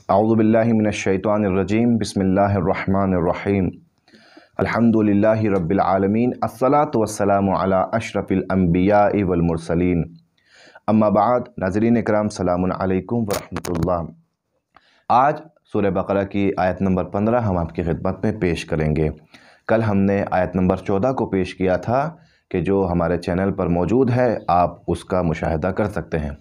औज़ुबिल्लाहि मिनश्शैतानिर्रजीम बिस्मिल्लाहिर्रहमानिर्रहीम अल्हम्दुलिल्लाहि रब्बिल आलमीन अस्सलातु वस्सलामु अला अशरफिल अंबियाइ वल मुरसलीन अम्मा बाद। नाज़रीन इकराम, सलामुन अलैकुम व रहमतुल्लाह। आज सूरह बकरा की आयत नंबर 15 हम आपकी खिदमत में पेश करेंगे। कल हमने आयत नंबर 14 को पेश किया था कि जो हमारे चैनल पर मौजूद है आप उसका मुशाहिदा कर सकते हैं।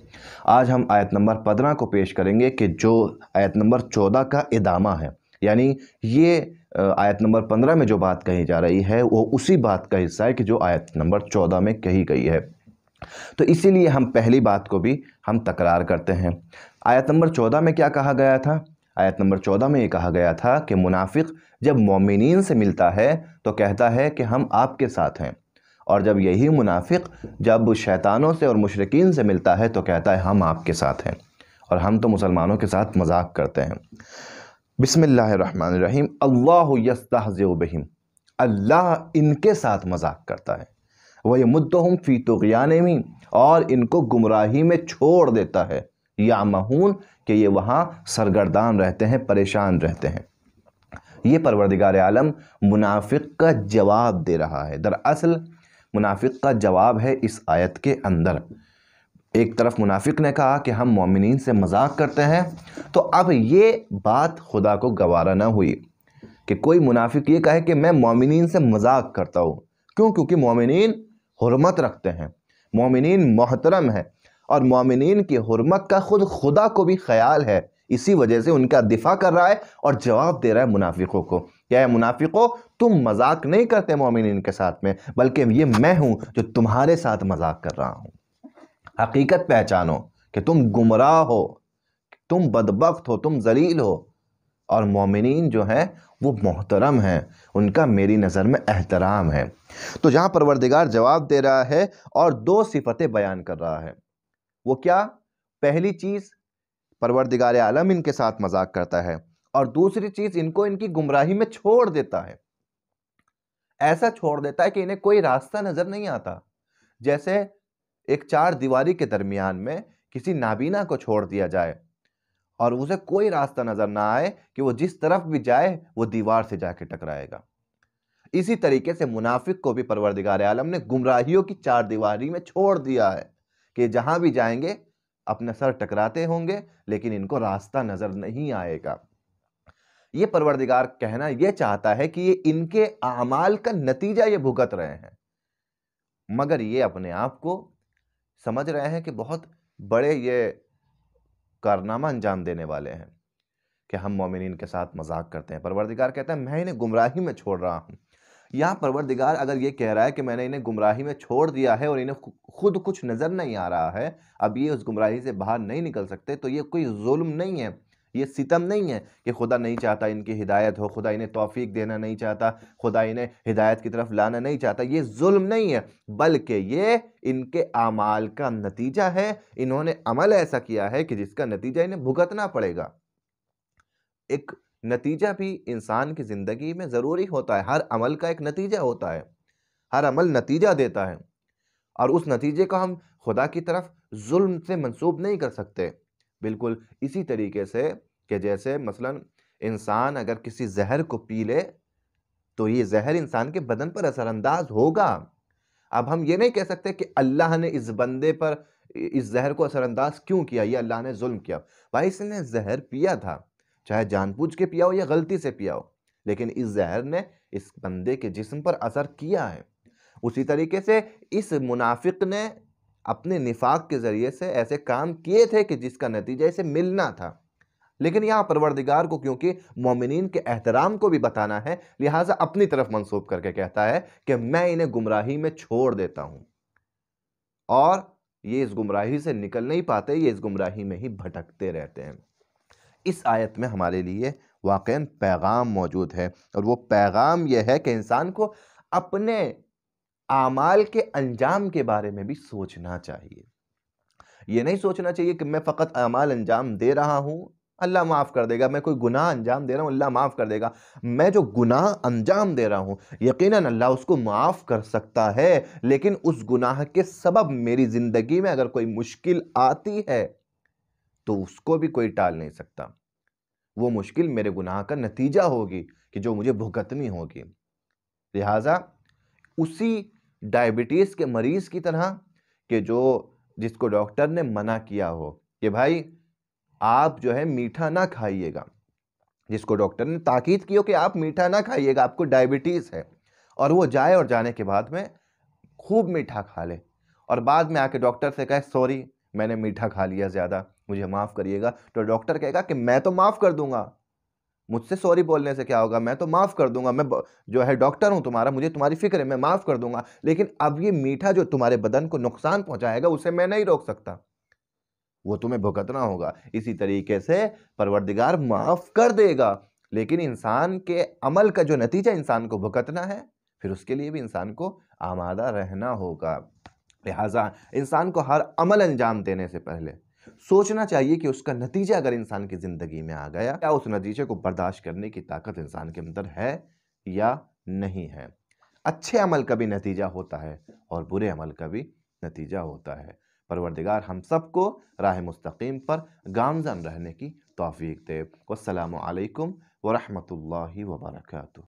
आज हम आयत नंबर 15 को पेश करेंगे कि जो आयत नंबर 14 का इदामा है, यानी ये आयत नंबर 15 में जो बात कही जा रही है वो उसी बात का हिस्सा है कि जो आयत नंबर 14 में कही गई है। तो इसीलिए हम पहली बात को भी हम तकरार करते हैं। आयत नंबर 14 में क्या कहा गया था? आयत नंबर 14 में ये कहा गया था कि मुनाफिक जब मोमिनीन से मिलता है तो कहता है कि हम आपके साथ हैं, और जब यही मुनाफिक जब शैतानों से और मुशरिकीन से मिलता है तो कहता है हम आपके साथ हैं और हम तो मुसलमानों के साथ मजाक करते हैं। बिस्मिल्लाहिर्रहमानिर्रहीम। अल्लाहु यस्तहज़िउ बिहिम, अल्लाह इनके साथ मजाक करता है। वह यमुद्दुहुम फी तुग़यानिहिम, और इनको गुमराही में छोड़ देता है। यामहून, कि ये वहाँ सरगर्दान रहते हैं, परेशान रहते हैं। ये परवरदिगार आलम मुनाफिक का जवाब दे रहा है। दरअसल मुनाफिक का जवाब है इस आयत के अंदर। एक तरफ मुनाफिक ने कहा कि हम मोमिनीन से मजाक करते हैं, तो अब ये बात खुदा को गवारा ना हुई कि कोई मुनाफिक ये कहे कि मैं मोमिनीन से मजाक करता हूँ। क्यों? क्योंकि मोमिनीन हुर्मत रखते हैं, मोमिनीन मोहतरम है, और मोमिनीन की हुर्मत का खुद खुदा को भी ख्याल है। इसी वजह से उनका दिफा कर रहा है और जवाब दे रहा है मुनाफिकों को। क्या है? मुनाफिकों, तुम मजाक नहीं करते मोमिनीन के साथ में, बल्कि ये मैं हूं जो तुम्हारे साथ मजाक कर रहा हूं। हकीकत पहचानो कि तुम गुमराह हो, तुम बदबख्त हो, तुम जलील हो, और मोमिनीन जो है वो मोहतरम हैं, उनका मेरी नज़र में एहतराम है। तो जहाँ परवरदिगार जवाब दे रहा है और दो सिफतें बयान कर रहा है। वो क्या? पहली चीज़, परवरदिगार आलम इनके साथ मजाक करता है, और दूसरी चीज़, इनको इनकी गुमराही में छोड़ देता है। ऐसा छोड़ देता है कि इन्हें कोई रास्ता नज़र नहीं आता। जैसे एक चार दीवारी के दरमियान में किसी नाबीना को छोड़ दिया जाए और उसे कोई रास्ता नजर ना आए कि वो जिस तरफ भी जाए वो दीवार से जाके टकराएगा। इसी तरीके से मुनाफिक को भी परवरदिगार आलम ने गुमराहियों की चार दीवारी में छोड़ दिया है कि जहां भी जाएंगे अपने सर टकराते होंगे, लेकिन इनको रास्ता नजर नहीं आएगा। ये परवरदिगार कहना यह चाहता है कि ये इनके आमाल का नतीजा ये भुगत रहे हैं, मगर ये अपने आप को समझ रहे हैं कि बहुत बड़े ये कारनामा अंजाम देने वाले हैं कि हम मोमिनीन के साथ मजाक करते हैं। परवरदिगार कहता है मैं इन्हें गुमराही में छोड़ रहा हूं। यहाँ परवरदिगार अगर ये कह रहा है कि मैंने इन्हें गुमराही में छोड़ दिया है और इन्हें खुद कुछ नजर नहीं आ रहा है, अब ये उस गुमराही से बाहर नहीं निकल सकते, तो ये कोई जुल्म नहीं है, ये सितम नहीं है कि खुदा नहीं चाहता इनकी हिदायत हो, खुदा इन्हें तौफीक देना नहीं चाहता, खुदा इन्हें हिदायत की तरफ लाना नहीं चाहता। ये जुल्म नहीं है, बल्कि ये इनके आमाल का नतीजा है। इन्होंने अमल ऐसा किया है कि जिसका नतीजा इन्हें भुगतना पड़ेगा। एक नतीजा भी इंसान की ज़िंदगी में ज़रूरी होता है। हर अमल का एक नतीजा होता है, हर अमल नतीजा देता है, और उस नतीजे को हम खुदा की तरफ जुल्म से मंसूब नहीं कर सकते। बिल्कुल इसी तरीके से कि जैसे मसलन इंसान अगर किसी जहर को पी ले तो ये जहर इंसान के बदन पर असरअंदाज होगा। अब हम ये नहीं कह सकते कि अल्लाह ने इस बंदे पर इस जहर को असरअंदाज क्यों किया, ये अल्लाह ने जुल्म किया। भाई इसने जहर पिया था, चाहे जानबूझ के पिया हो या गलती से पिया हो, लेकिन इस जहर ने इस बंदे के जिस्म पर असर किया है। उसी तरीके से इस मुनाफिक ने अपने निफाक के जरिए से ऐसे काम किए थे कि जिसका नतीजा इसे मिलना था, लेकिन यहाँ परवरदिगार को क्योंकि मोमिनीन के एहतराम को भी बताना है, लिहाजा अपनी तरफ मंसूब करके कहता है कि मैं इन्हें गुमराही में छोड़ देता हूं, और ये इस गुमराही से निकल नहीं पाते, ये इस गुमराही में ही भटकते रहते हैं। इस आयत में हमारे लिए वाक़ईन पैगाम मौजूद है, और वो पैगाम यह है कि इंसान को अपने आमाल के अंजाम के बारे में भी सोचना चाहिए। ये नहीं सोचना चाहिए कि मैं फ़कत आमाल अंजाम दे रहा हूँ, अल्लाह माफ़ कर देगा। मैं कोई गुनाह अंजाम दे रहा हूँ, अल्लाह माफ़ कर देगा। मैं जो गुनाह अंजाम दे रहा हूँ यकीनन अल्लाह उसको माफ़ कर सकता है, लेकिन उस गुनाह के सबब मेरी ज़िंदगी में अगर कोई मुश्किल आती है तो उसको भी कोई टाल नहीं सकता। वो मुश्किल मेरे गुनाह का नतीजा होगी कि जो मुझे भुगतनी होगी। लिहाजा उसी डायबिटीज़ के मरीज़ की तरह कि जिसको डॉक्टर ने मना किया हो कि भाई आप जो है मीठा ना खाइएगा, जिसको डॉक्टर ने ताकीद की हो कि आप मीठा ना खाइएगा, आपको डायबिटीज़ है, और वो जाए और जाने के बाद में खूब मीठा खा ले और बाद में आके डॉक्टर से कहे सॉरी मैंने मीठा खा लिया ज़्यादा, मुझे माफ़ करिएगा, तो डॉक्टर कहेगा कि मैं तो माफ़ कर दूंगा, मुझसे सॉरी बोलने से क्या होगा, मैं तो माफ़ कर दूंगा, मैं जो है डॉक्टर हूं तुम्हारा, मुझे तुम्हारी फिक्र है, मैं माफ़ कर दूंगा, लेकिन अब ये मीठा जो तुम्हारे बदन को नुकसान पहुंचाएगा उसे मैं नहीं रोक सकता, वो तुम्हें भुगतना होगा। इसी तरीके से परवरदिगार माफ़ कर देगा, लेकिन इंसान के अमल का जो नतीजा इंसान को भुगतना है, फिर उसके लिए भी इंसान को आमादा रहना होगा। लिहाजा इंसान को हर अमल अंजाम देने से पहले सोचना चाहिए कि उसका नतीजा अगर इंसान की ज़िंदगी में आ गया, क्या उस नतीजे को बर्दाश्त करने की ताकत इंसान के अंदर है या नहीं है। अच्छे अमल का भी नतीजा होता है और बुरे अमल का भी नतीजा होता है। परवरदिगार हम सबको राह मुस्तकीम पर गामज़न रहने की तौफीक दे। वस्सलामु अलैकुम व रहमतुल्लाहि व बरकातुहू।